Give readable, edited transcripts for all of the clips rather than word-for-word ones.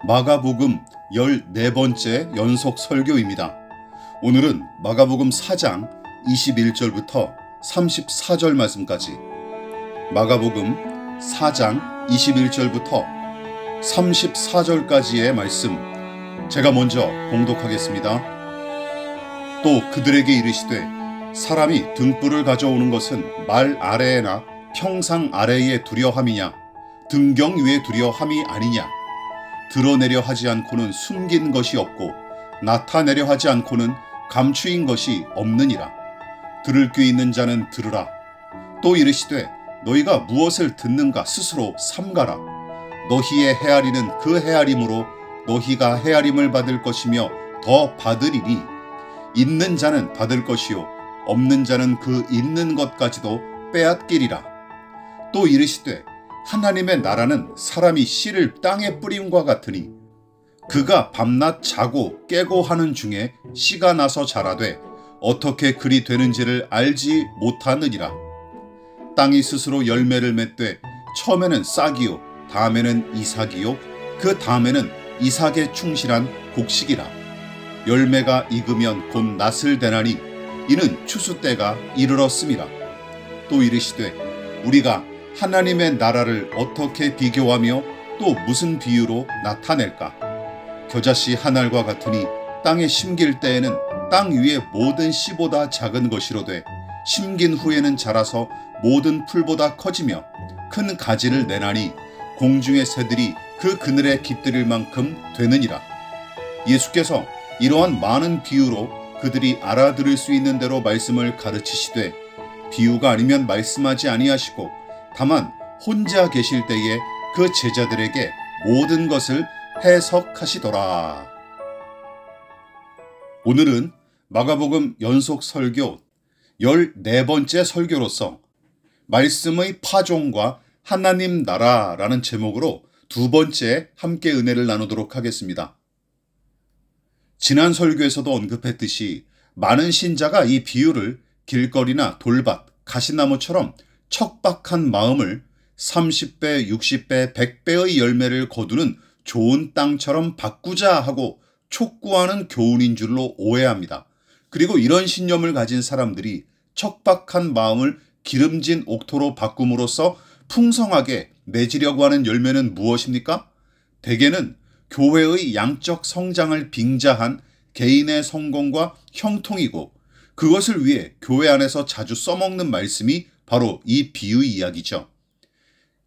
마가복음 14번째 연속 설교입니다. 오늘은 마가복음 4장 21절부터 34절 말씀까지, 마가복음 4장 21절부터 34절까지의 말씀 제가 먼저 봉독하겠습니다. 또 그들에게 이르시되 사람이 등불을 가져오는 것은 말 아래에나 평상 아래에 두려함이냐 등경 위에 두려함이 아니냐. 드러내려 하지 않고는 숨긴 것이 없고 나타내려 하지 않고는 감추인 것이 없느니라. 들을 귀 있는 자는 들으라. 또 이르시되 너희가 무엇을 듣는가 스스로 삼가라. 너희의 헤아리는 그 헤아림으로 너희가 헤아림을 받을 것이며 더 받으리니, 있는 자는 받을 것이요 없는 자는 그 있는 것까지도 빼앗기리라. 또 이르시되 하나님의 나라는 사람이 씨를 땅에 뿌림과 같으니 그가 밤낮 자고 깨고 하는 중에 씨가 나서 자라되 어떻게 그리 되는지를 알지 못하느니라. 땅이 스스로 열매를 맺되 처음에는 싹이요 다음에는 이삭이요 그 다음에는 이삭에 충실한 곡식이라. 열매가 익으면 곧 낫을 대나니 이는 추수 때가 이르렀음이라. 또 이르시되 우리가 하나님의 나라를 어떻게 비교하며 또 무슨 비유로 나타낼까? 겨자씨 한 알과 같으니 땅에 심길 때에는 땅 위의 모든 씨보다 작은 것이로되 심긴 후에는 자라서 모든 풀보다 커지며 큰 가지를 내나니 공중의 새들이 그 그늘에 깃들일 만큼 되느니라. 예수께서 이러한 많은 비유로 그들이 알아들을 수 있는 대로 말씀을 가르치시되 비유가 아니면 말씀하지 아니하시고 다만 혼자 계실 때에 그 제자들에게 모든 것을 해석하시더라. 오늘은 마가복음 연속 설교 14번째 설교로서 말씀의 파종과 하나님 나라라는 제목으로 두 번째 함께 은혜를 나누도록 하겠습니다. 지난 설교에서도 언급했듯이 많은 신자가 이 비유를 길거리나 돌밭, 가시나무처럼 척박한 마음을 30배, 60배, 100배의 열매를 거두는 좋은 땅처럼 바꾸자 하고 촉구하는 교훈인 줄로 오해합니다. 그리고 이런 신념을 가진 사람들이 척박한 마음을 기름진 옥토로 바꿈으로써 풍성하게 맺으려고 하는 열매는 무엇입니까? 대개는 교회의 양적 성장을 빙자한 개인의 성공과 형통이고, 그것을 위해 교회 안에서 자주 써먹는 말씀이 바로 이 비유 이야기죠.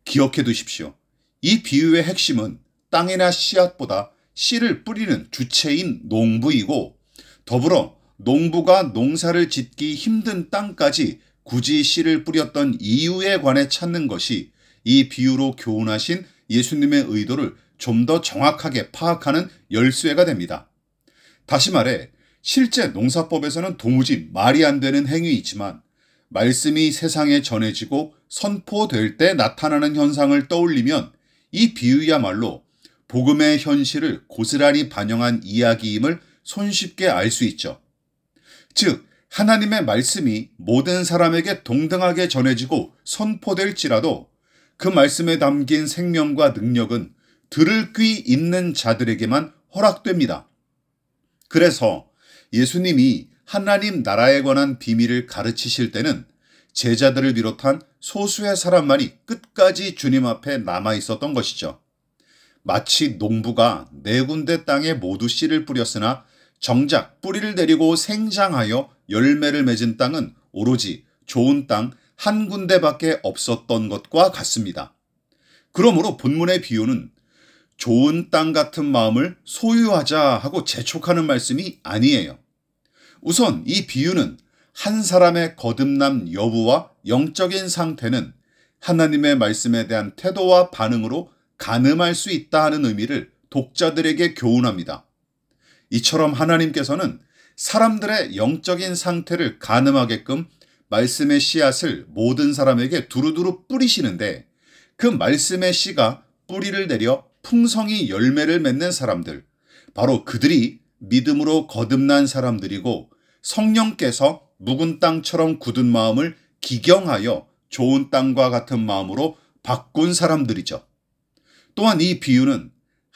기억해 두십시오. 이 비유의 핵심은 땅이나 씨앗보다 씨를 뿌리는 주체인 농부이고, 더불어 농부가 농사를 짓기 힘든 땅까지 굳이 씨를 뿌렸던 이유에 관해 찾는 것이 이 비유로 교훈하신 예수님의 의도를 좀 더 정확하게 파악하는 열쇠가 됩니다. 다시 말해, 실제 농사법에서는 도무지 말이 안 되는 행위이지만 말씀이 세상에 전해지고 선포될 때 나타나는 현상을 떠올리면 이 비유야말로 복음의 현실을 고스란히 반영한 이야기임을 손쉽게 알 수 있죠. 즉, 하나님의 말씀이 모든 사람에게 동등하게 전해지고 선포될지라도 그 말씀에 담긴 생명과 능력은 들을 귀 있는 자들에게만 허락됩니다. 그래서 예수님이 하나님 나라에 관한 비밀을 가르치실 때는 제자들을 비롯한 소수의 사람만이 끝까지 주님 앞에 남아 있었던 것이죠. 마치 농부가 4군데 땅에 모두 씨를 뿌렸으나 정작 뿌리를 내리고 생장하여 열매를 맺은 땅은 오로지 좋은 땅 한 군데밖에 없었던 것과 같습니다. 그러므로 본문의 비유는 좋은 땅 같은 마음을 소유하자 하고 재촉하는 말씀이 아니에요. 우선 이 비유는 한 사람의 거듭남 여부와 영적인 상태는 하나님의 말씀에 대한 태도와 반응으로 가늠할 수 있다 하는 의미를 독자들에게 교훈합니다. 이처럼 하나님께서는 사람들의 영적인 상태를 가늠하게끔 말씀의 씨앗을 모든 사람에게 두루두루 뿌리시는데, 그 말씀의 씨가 뿌리를 내려 풍성히 열매를 맺는 사람들, 바로 그들이 믿음으로 거듭난 사람들이고, 성령께서 묵은 땅처럼 굳은 마음을 기경하여 좋은 땅과 같은 마음으로 바꾼 사람들이죠. 또한 이 비유는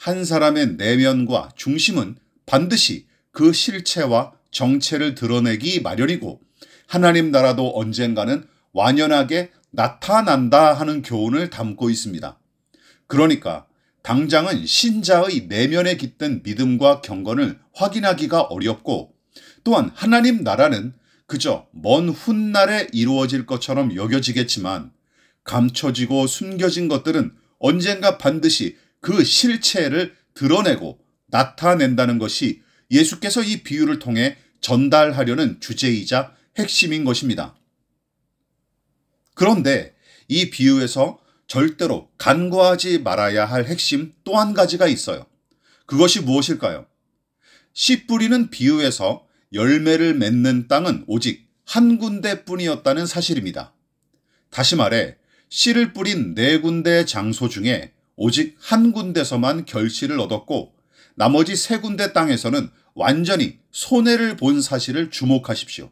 한 사람의 내면과 중심은 반드시 그 실체와 정체를 드러내기 마련이고 하나님 나라도 언젠가는 완연하게 나타난다 하는 교훈을 담고 있습니다. 그러니까 당장은 신자의 내면에 깃든 믿음과 경건을 확인하기가 어렵고 또한 하나님 나라는 그저 먼 훗날에 이루어질 것처럼 여겨지겠지만 감춰지고 숨겨진 것들은 언젠가 반드시 그 실체를 드러내고 나타낸다는 것이 예수께서 이 비유를 통해 전달하려는 주제이자 핵심인 것입니다. 그런데 이 비유에서 절대로 간과하지 말아야 할 핵심 또 한 가지가 있어요. 그것이 무엇일까요? 씨 뿌리는 비유에서 열매를 맺는 땅은 오직 한 군데뿐이었다는 사실입니다. 다시 말해 씨를 뿌린 4군데 장소 중에 오직 한 군데서만 결실을 얻었고 나머지 3군데 땅에서는 완전히 손해를 본 사실을 주목하십시오.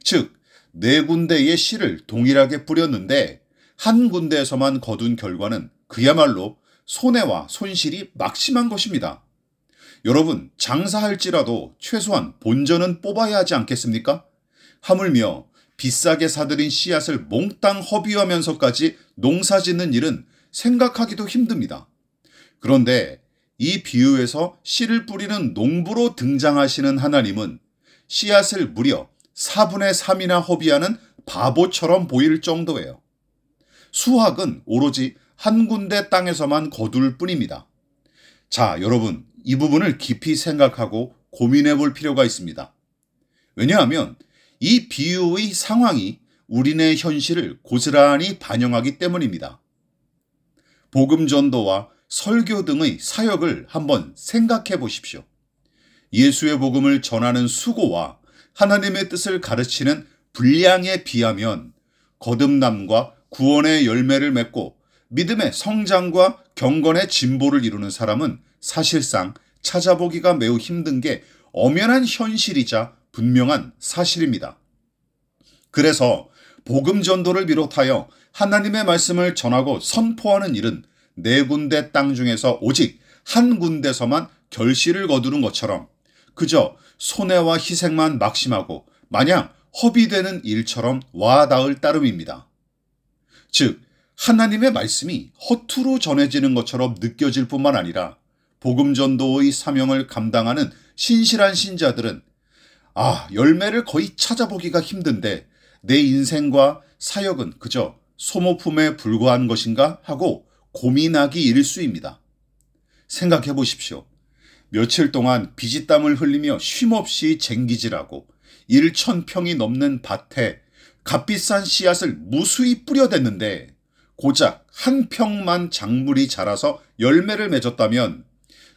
즉 4군데의 씨를 동일하게 뿌렸는데 한 군데에서만 거둔 결과는 그야말로 손해와 손실이 막심한 것입니다. 여러분, 장사할지라도 최소한 본전은 뽑아야 하지 않겠습니까? 하물며 비싸게 사들인 씨앗을 몽땅 허비하면서까지 농사 짓는 일은 생각하기도 힘듭니다. 그런데 이 비유에서 씨를 뿌리는 농부로 등장하시는 하나님은 씨앗을 무려 4분의 3이나 허비하는 바보처럼 보일 정도예요. 수확은 오로지 한 군데 땅에서만 거둘 뿐입니다. 자, 여러분, 이 부분을 깊이 생각하고 고민해 볼 필요가 있습니다. 왜냐하면 이 비유의 상황이 우리네 현실을 고스란히 반영하기 때문입니다. 복음 전도와 설교 등의 사역을 한번 생각해 보십시오. 예수의 복음을 전하는 수고와 하나님의 뜻을 가르치는 분량에 비하면 거듭남과 구원의 열매를 맺고 믿음의 성장과 경건의 진보를 이루는 사람은 사실상 찾아보기가 매우 힘든 게 엄연한 현실이자 분명한 사실입니다. 그래서 복음 전도를 비롯하여 하나님의 말씀을 전하고 선포하는 일은 4군데 땅 중에서 오직 한 군데서만 결실을 거두는 것처럼 그저 손해와 희생만 막심하고 마냥 허비되는 일처럼 와닿을 따름입니다. 즉 하나님의 말씀이 허투루 전해지는 것처럼 느껴질 뿐만 아니라 복음 전도의 사명을 감당하는 신실한 신자들은 열매를 거의 찾아보기가 힘든데 내 인생과 사역은 그저 소모품에 불과한 것인가 하고 고민하기 일쑤입니다. 생각해 보십시오. 며칠 동안 비지땀을 흘리며 쉼없이 쟁기질하고 1,000평이 넘는 밭에 값비싼 씨앗을 무수히 뿌려댔는데 고작 한 평만 작물이 자라서 열매를 맺었다면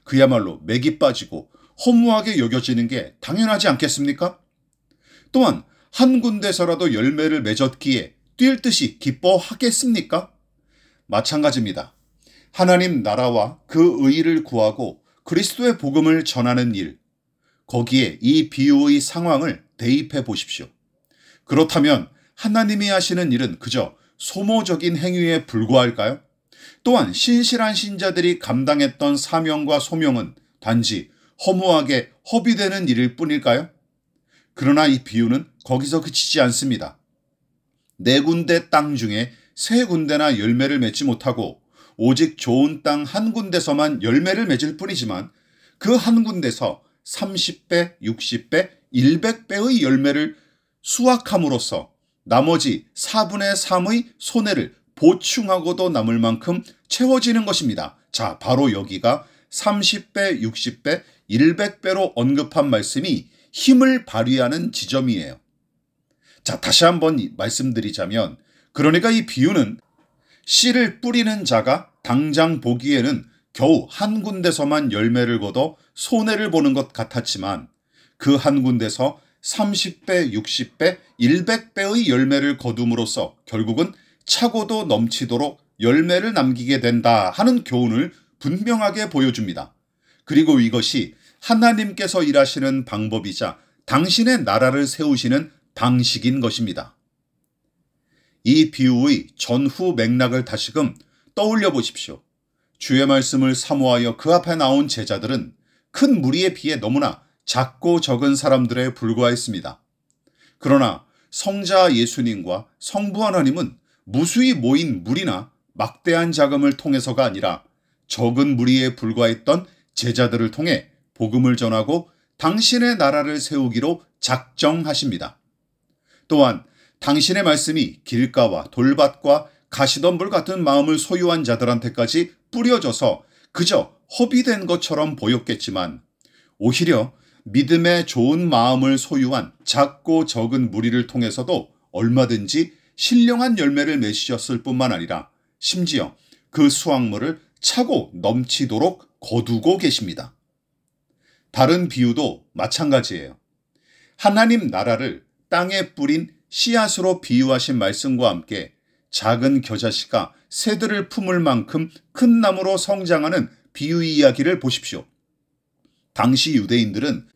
그야말로 맥이 빠지고 허무하게 여겨지는 게 당연하지 않겠습니까? 또한 한 군데서라도 열매를 맺었기에 뛸 듯이 기뻐하겠습니까? 마찬가지입니다. 하나님 나라와 그 의의를 구하고 그리스도의 복음을 전하는 일, 거기에 이 비유의 상황을 대입해 보십시오. 그렇다면 하나님이 하시는 일은 그저 소모적인 행위에 불과할까요? 또한 신실한 신자들이 감당했던 사명과 소명은 단지 허무하게 허비되는 일일 뿐일까요? 그러나 이 비유는 거기서 그치지 않습니다. 4군데 땅 중에 3군데나 열매를 맺지 못하고 오직 좋은 땅 한 군데서만 열매를 맺을 뿐이지만 그 한 군데서 30배, 60배, 100배의 열매를 수확함으로써 나머지 4분의 3의 손해를 보충하고도 남을 만큼 채워지는 것입니다. 자, 바로 여기가 30배, 60배, 100배로 언급한 말씀이 힘을 발휘하는 지점이에요. 자, 다시 한번 말씀드리자면 그러니까 이 비유는 씨를 뿌리는 자가 당장 보기에는 겨우 한 군데서만 열매를 거둬 손해를 보는 것 같았지만 그 한 군데서 30배, 60배, 100배의 열매를 거둠으로써 결국은 차고도 넘치도록 열매를 남기게 된다 하는 교훈을 분명하게 보여줍니다. 그리고 이것이 하나님께서 일하시는 방법이자 당신의 나라를 세우시는 방식인 것입니다. 이 비유의 전후 맥락을 다시금 떠올려 보십시오. 주의 말씀을 사모하여 그 앞에 나온 제자들은 큰 무리에 비해 너무나 작고 적은 사람들에 불과했습니다. 그러나 성자 예수님과 성부 하나님은 무수히 모인 무리나 막대한 자금을 통해서가 아니라 적은 무리에 불과했던 제자들을 통해 복음을 전하고 당신의 나라를 세우기로 작정하십니다. 또한 당신의 말씀이 길가와 돌밭과 가시덤불 같은 마음을 소유한 자들한테까지 뿌려져서 그저 허비된 것처럼 보였겠지만 오히려 믿음의 좋은 마음을 소유한 작고 적은 무리를 통해서도 얼마든지 신령한 열매를 맺으셨을 뿐만 아니라 심지어 그 수확물을 차고 넘치도록 거두고 계십니다. 다른 비유도 마찬가지예요. 하나님 나라를 땅에 뿌린 씨앗으로 비유하신 말씀과 함께 작은 겨자씨가 새들을 품을 만큼 큰 나무로 성장하는 비유 이야기를 보십시오. 당시 유대인들은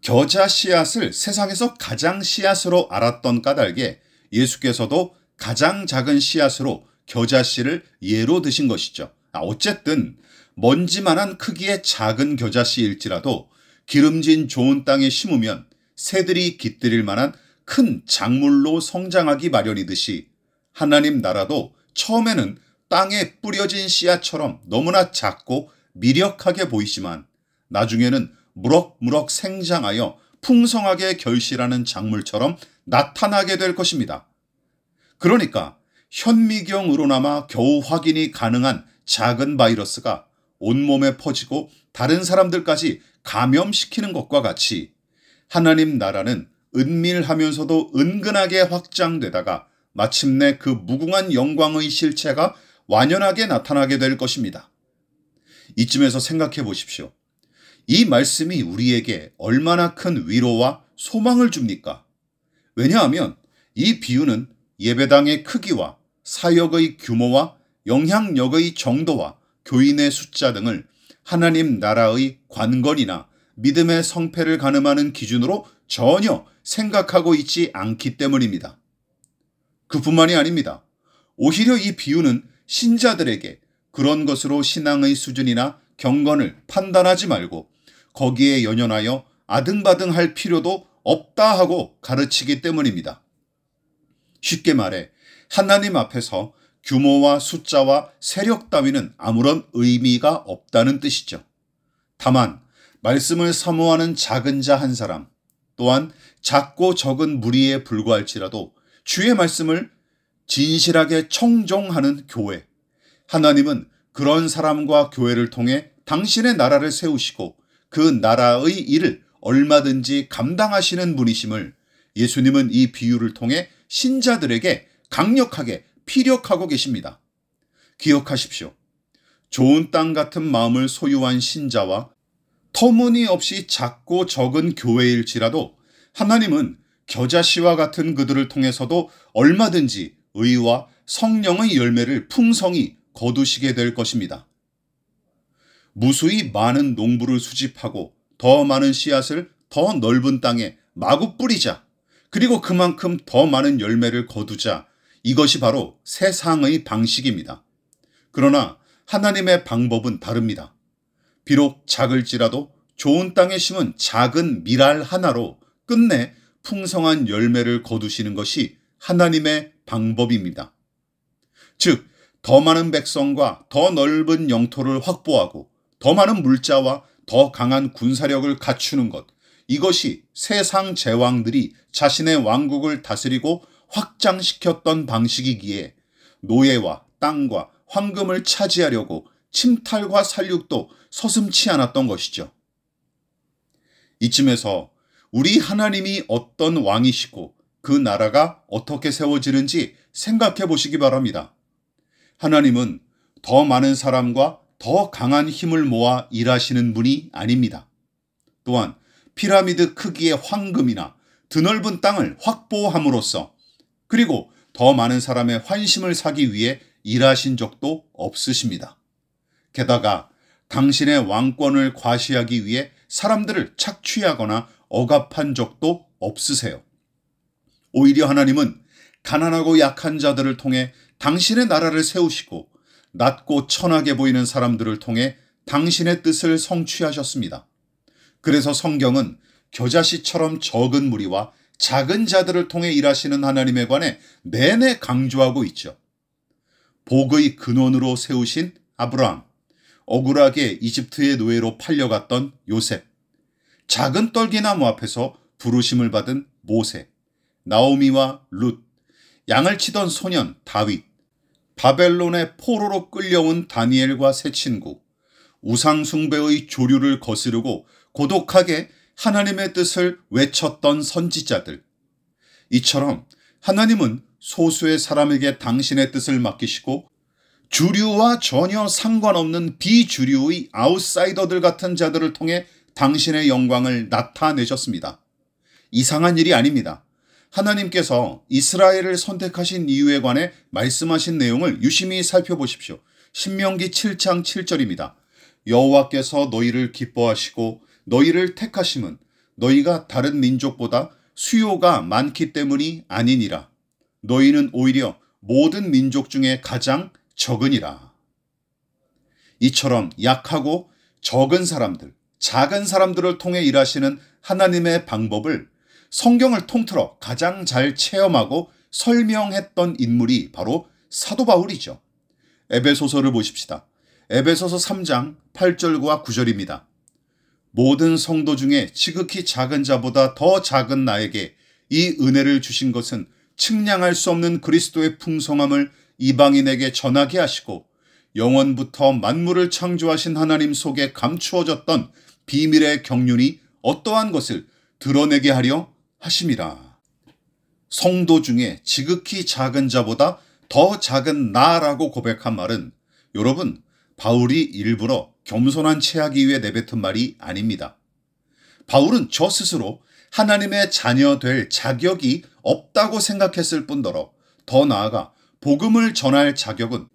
겨자 씨앗을 세상에서 가장 씨앗으로 알았던 까닭에 예수께서도 가장 작은 씨앗으로 겨자씨를 예로 드신 것이죠. 어쨌든 먼지만한 크기의 작은 겨자씨일지라도 기름진 좋은 땅에 심으면 새들이 깃들일 만한 큰 작물로 성장하기 마련이듯이 하나님 나라도 처음에는 땅에 뿌려진 씨앗처럼 너무나 작고 미력하게 보이지만 나중에는 무럭무럭 생장하여 풍성하게 결실하는 작물처럼 나타나게 될 것입니다. 그러니까 현미경으로나마 겨우 확인이 가능한 작은 바이러스가 온몸에 퍼지고 다른 사람들까지 감염시키는 것과 같이 하나님 나라는 은밀하면서도 은근하게 확장되다가 마침내 그 무궁한 영광의 실체가 완연하게 나타나게 될 것입니다. 이쯤에서 생각해 보십시오. 이 말씀이 우리에게 얼마나 큰 위로와 소망을 줍니까? 왜냐하면 이 비유는 예배당의 크기와 사역의 규모와 영향력의 정도와 교인의 숫자 등을 하나님 나라의 관건이나 믿음의 성패를 가늠하는 기준으로 전혀 생각하고 있지 않기 때문입니다. 그뿐만이 아닙니다. 오히려 이 비유는 신자들에게 그런 것으로 신앙의 수준이나 경건을 판단하지 말고 거기에 연연하여 아등바등할 필요도 없다 하고 가르치기 때문입니다. 쉽게 말해 하나님 앞에서 규모와 숫자와 세력 따위는 아무런 의미가 없다는 뜻이죠. 다만 말씀을 사모하는 작은 자 한 사람, 또한 작고 적은 무리에 불과할지라도 주의 말씀을 진실하게 청종하는 교회, 하나님은 그런 사람과 교회를 통해 당신의 나라를 세우시고 그 나라의 일을 얼마든지 감당하시는 분이심을 예수님은 이 비유를 통해 신자들에게 강력하게 피력하고 계십니다. 기억하십시오. 좋은 땅 같은 마음을 소유한 신자와 터무니없이 작고 적은 교회일지라도 하나님은 겨자씨와 같은 그들을 통해서도 얼마든지 의와 성령의 열매를 풍성히 거두시게 될 것입니다. 무수히 많은 농부를 수집하고 더 많은 씨앗을 더 넓은 땅에 마구 뿌리자. 그리고 그만큼 더 많은 열매를 거두자. 이것이 바로 세상의 방식입니다. 그러나 하나님의 방법은 다릅니다. 비록 작을지라도 좋은 땅에 심은 작은 밀알 하나로 끝내 풍성한 열매를 거두시는 것이 하나님의 방법입니다. 즉, 더 많은 백성과 더 넓은 영토를 확보하고 더 많은 물자와 더 강한 군사력을 갖추는 것, 이것이 세상 제왕들이 자신의 왕국을 다스리고 확장시켰던 방식이기에 노예와 땅과 황금을 차지하려고 침탈과 살육도 서슴지 않았던 것이죠. 이쯤에서 우리 하나님이 어떤 왕이시고 그 나라가 어떻게 세워지는지 생각해 보시기 바랍니다. 하나님은 더 많은 사람과 더 강한 힘을 모아 일하시는 분이 아닙니다. 또한 피라미드 크기의 황금이나 드넓은 땅을 확보함으로써 그리고 더 많은 사람의 환심을 사기 위해 일하신 적도 없으십니다. 게다가 당신의 왕권을 과시하기 위해 사람들을 착취하거나 억압한 적도 없으세요. 오히려 하나님은 가난하고 약한 자들을 통해 당신의 나라를 세우시고 낮고 천하게 보이는 사람들을 통해 당신의 뜻을 성취하셨습니다. 그래서 성경은 겨자씨처럼 적은 무리와 작은 자들을 통해 일하시는 하나님에 관해 내내 강조하고 있죠. 복의 근원으로 세우신 아브라함, 억울하게 이집트의 노예로 팔려갔던 요셉, 작은 떨기나무 앞에서 부르심을 받은 모세, 나오미와 룻, 양을 치던 소년 다윗, 바벨론의 포로로 끌려온 다니엘과 세 친구, 우상숭배의 조류를 거스르고 고독하게 하나님의 뜻을 외쳤던 선지자들. 이처럼 하나님은 소수의 사람에게 당신의 뜻을 맡기시고 주류와 전혀 상관없는 비주류의 아웃사이더들 같은 자들을 통해 당신의 영광을 나타내셨습니다. 이상한 일이 아닙니다. 하나님께서 이스라엘을 선택하신 이유에 관해 말씀하신 내용을 유심히 살펴보십시오. 신명기 7장 7절입니다. 여호와께서 너희를 기뻐하시고 너희를 택하심은 너희가 다른 민족보다 수요가 많기 때문이 아니니라. 너희는 오히려 모든 민족 중에 가장 적으니라. 이처럼 약하고 적은 사람들, 작은 사람들을 통해 일하시는 하나님의 방법을 성경을 통틀어 가장 잘 체험하고 설명했던 인물이 바로 사도 바울이죠. 에베소서를 보십시다. 에베소서 3장 8절과 9절입니다. 모든 성도 중에 지극히 작은 자보다 더 작은 나에게 이 은혜를 주신 것은 측량할 수 없는 그리스도의 풍성함을 이방인에게 전하게 하시고 영원부터 만물을 창조하신 하나님 속에 감추어졌던 비밀의 경륜이 어떠한 것을 드러내게 하려 하심이라. 성도 중에 지극히 작은 자보다 더 작은 나라고 고백한 말은 여러분, 바울이 일부러 겸손한 체하기 위해 내뱉은 말이 아닙니다. 바울은 저 스스로 하나님의 자녀 될 자격이 없다고 생각했을 뿐더러 더 나아가 복음을 전할 자격은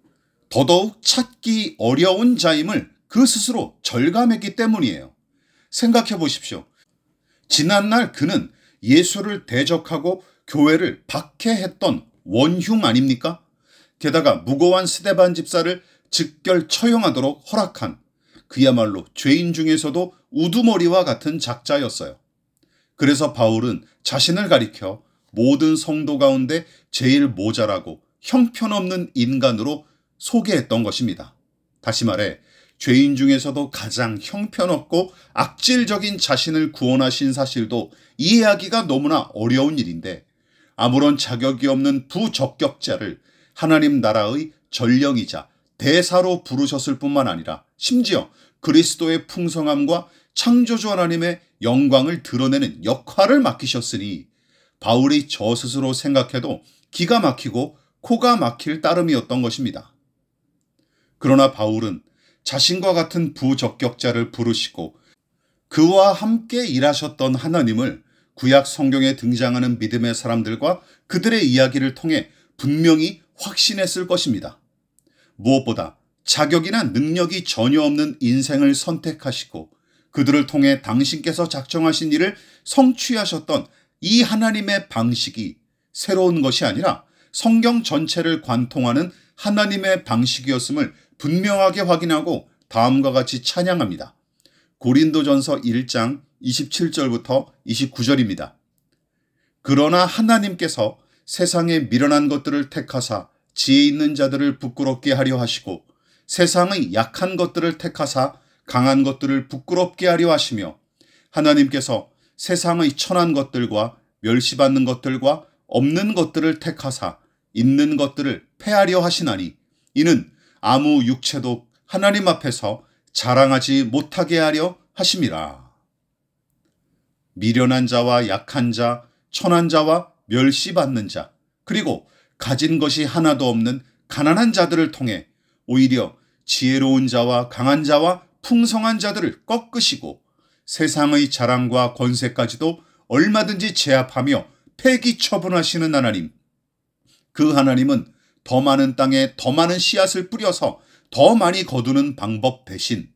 더더욱 찾기 어려운 자임을 그 스스로 절감했기 때문이에요. 생각해 보십시오. 지난날 그는 예수를 대적하고 교회를 박해했던 원흉 아닙니까? 게다가 무고한 스데반 집사를 즉결 처형하도록 허락한 그야말로 죄인 중에서도 우두머리와 같은 작자였어요. 그래서 바울은 자신을 가리켜 모든 성도 가운데 제일 모자라고 형편없는 인간으로 소개했던 것입니다. 다시 말해 죄인 중에서도 가장 형편없고 악질적인 자신을 구원하신 사실도 이해하기가 너무나 어려운 일인데 아무런 자격이 없는 부적격자를 하나님 나라의 전령이자 대사로 부르셨을 뿐만 아니라 심지어 그리스도의 풍성함과 창조주 하나님의 영광을 드러내는 역할을 맡기셨으니 바울이 저 스스로 생각해도 기가 막히고 코가 막힐 따름이었던 것입니다. 그러나 바울은 자신과 같은 부적격자를 부르시고 그와 함께 일하셨던 하나님을 구약 성경에 등장하는 믿음의 사람들과 그들의 이야기를 통해 분명히 확신했을 것입니다. 무엇보다 자격이나 능력이 전혀 없는 인생을 선택하시고 그들을 통해 당신께서 작정하신 일을 성취하셨던 이 하나님의 방식이 새로운 것이 아니라 성경 전체를 관통하는 하나님의 방식이었음을 분명하게 확인하고 다음과 같이 찬양합니다. 고린도전서 1장 27절부터 29절입니다. 그러나 하나님께서 세상에 미련한 것들을 택하사 지혜 있는 자들을 부끄럽게 하려 하시고 세상의 약한 것들을 택하사 강한 것들을 부끄럽게 하려 하시며 하나님께서 세상의 천한 것들과 멸시받는 것들과 없는 것들을 택하사 있는 것들을 패하려 하시나니 이는 아무 육체도 하나님 앞에서 자랑하지 못하게 하려 하심이라. 미련한 자와 약한 자, 천한 자와 멸시받는 자, 그리고 가진 것이 하나도 없는 가난한 자들을 통해 오히려 지혜로운 자와 강한 자와 풍성한 자들을 꺾으시고 세상의 자랑과 권세까지도 얼마든지 제압하며 폐기 처분하시는 하나님. 그 하나님은 더 많은 땅에 더 많은 씨앗을 뿌려서 더 많이 거두는 방법 대신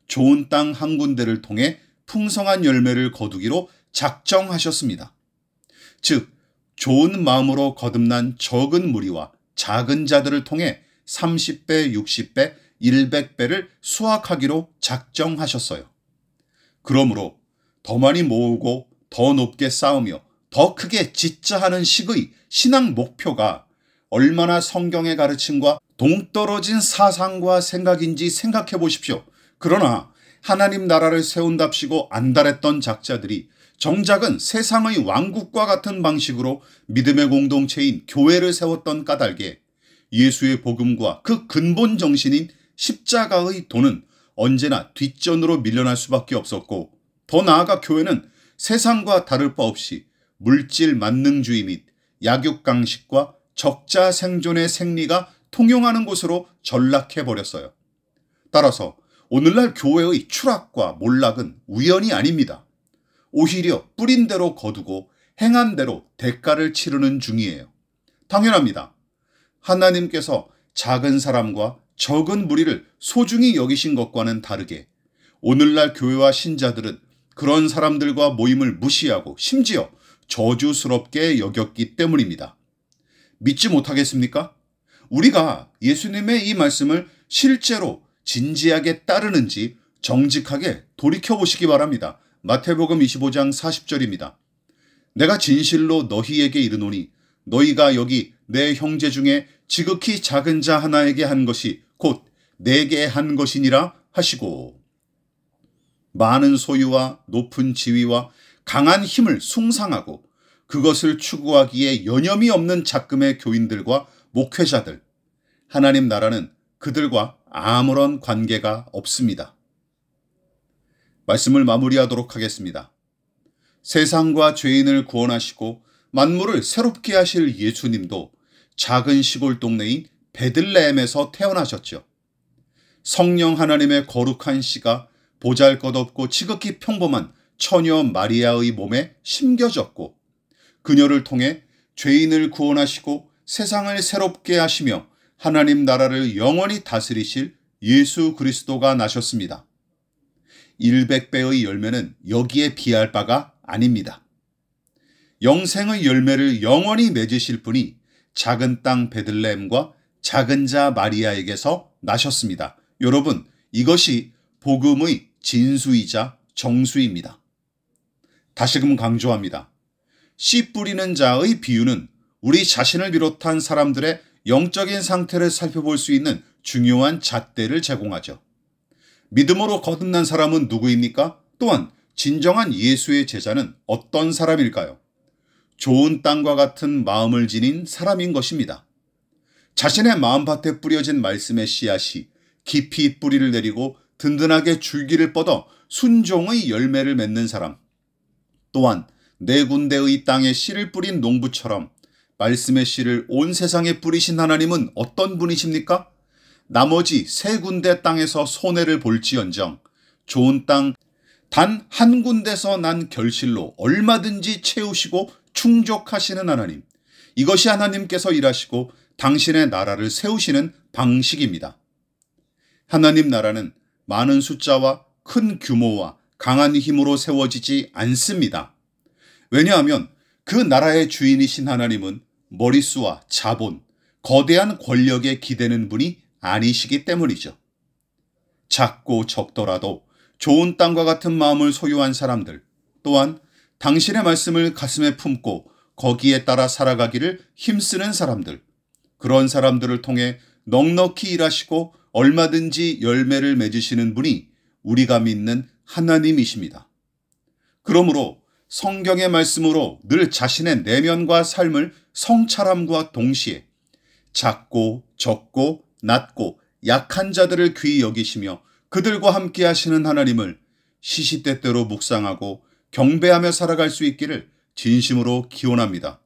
좋은 땅 한 군데를 통해 풍성한 열매를 거두기로 작정하셨습니다. 즉 좋은 마음으로 거듭난 적은 무리와 작은 자들을 통해 30배, 60배, 100배를 수확하기로 작정하셨어요. 그러므로 더 많이 모으고 더 높게 쌓으며 더 크게 짓자 하는 식의 신앙 목표가 얼마나 성경의 가르침과 동떨어진 사상과 생각인지 생각해 보십시오. 그러나 하나님 나라를 세운답시고 안달했던 작자들이 정작은 세상의 왕국과 같은 방식으로 믿음의 공동체인 교회를 세웠던 까닭에 예수의 복음과 그 근본 정신인 십자가의 도는 언제나 뒷전으로 밀려날 수밖에 없었고, 더 나아가 교회는 세상과 다를 바 없이 물질 만능주의 및 약육강식과 적자 생존의 생리가 통용하는 곳으로 전락해버렸어요. 따라서 오늘날 교회의 추락과 몰락은 우연이 아닙니다. 오히려 뿌린 대로 거두고 행한 대로 대가를 치르는 중이에요. 당연합니다. 하나님께서 작은 사람과 적은 무리를 소중히 여기신 것과는 다르게 오늘날 교회와 신자들은 그런 사람들과 모임을 무시하고 심지어 저주스럽게 여겼기 때문입니다. 믿지 못하겠습니까? 우리가 예수님의 이 말씀을 실제로 진지하게 따르는지 정직하게 돌이켜보시기 바랍니다. 마태복음 25장 40절입니다. 내가 진실로 너희에게 이르노니 너희가 여기 내 형제 중에 지극히 작은 자 하나에게 한 것이 곧 내게 한 것이니라 하시고, 많은 소유와 높은 지위와 강한 힘을 숭상하고 그것을 추구하기에 여념이 없는 작금의 교인들과 목회자들, 하나님 나라는 그들과 아무런 관계가 없습니다. 말씀을 마무리하도록 하겠습니다. 세상과 죄인을 구원하시고 만물을 새롭게 하실 예수님도 작은 시골 동네인 베들레헴에서 태어나셨죠. 성령 하나님의 거룩한 씨가 보잘것없고 지극히 평범한 처녀 마리아의 몸에 심겨졌고, 그녀를 통해 죄인을 구원하시고 세상을 새롭게 하시며 하나님 나라를 영원히 다스리실 예수 그리스도가 나셨습니다. 100배의 열매는 여기에 비할 바가 아닙니다. 영생의 열매를 영원히 맺으실 분이 작은 땅 베들레헴과 작은 자 마리아에게서 나셨습니다. 여러분, 이것이 복음의 진수이자 정수입니다. 다시금 강조합니다. 씨 뿌리는 자의 비유는 우리 자신을 비롯한 사람들의 영적인 상태를 살펴볼 수 있는 중요한 잣대를 제공하죠. 믿음으로 거듭난 사람은 누구입니까? 또한 진정한 예수의 제자는 어떤 사람일까요? 좋은 땅과 같은 마음을 지닌 사람인 것입니다. 자신의 마음밭에 뿌려진 말씀의 씨앗이 깊이 뿌리를 내리고 든든하게 줄기를 뻗어 순종의 열매를 맺는 사람, 또한 네 군데의 땅에 씨를 뿌린 농부처럼 말씀의 씨를 온 세상에 뿌리신 하나님은 어떤 분이십니까? 나머지 세 군데 땅에서 손해를 볼지언정 좋은 땅 단 한 군데서 난 결실로 얼마든지 채우시고 충족하시는 하나님, 이것이 하나님께서 일하시고 당신의 나라를 세우시는 방식입니다. 하나님 나라는 많은 숫자와 큰 규모와 강한 힘으로 세워지지 않습니다. 왜냐하면 그 나라의 주인이신 하나님은 머릿수와 자본, 거대한 권력에 기대는 분이 아니시기 때문이죠. 작고 적더라도 좋은 땅과 같은 마음을 소유한 사람들, 또한 당신의 말씀을 가슴에 품고 거기에 따라 살아가기를 힘쓰는 사람들, 그런 사람들을 통해 넉넉히 일하시고 얼마든지 열매를 맺으시는 분이 우리가 믿는 하나님이십니다. 그러므로 성경의 말씀으로 늘 자신의 내면과 삶을 성찰함과 동시에 작고 적고 낮고 약한 자들을 귀히 여기시며 그들과 함께 하시는 하나님을 시시때때로 묵상하고 경배하며 살아갈 수 있기를 진심으로 기원합니다.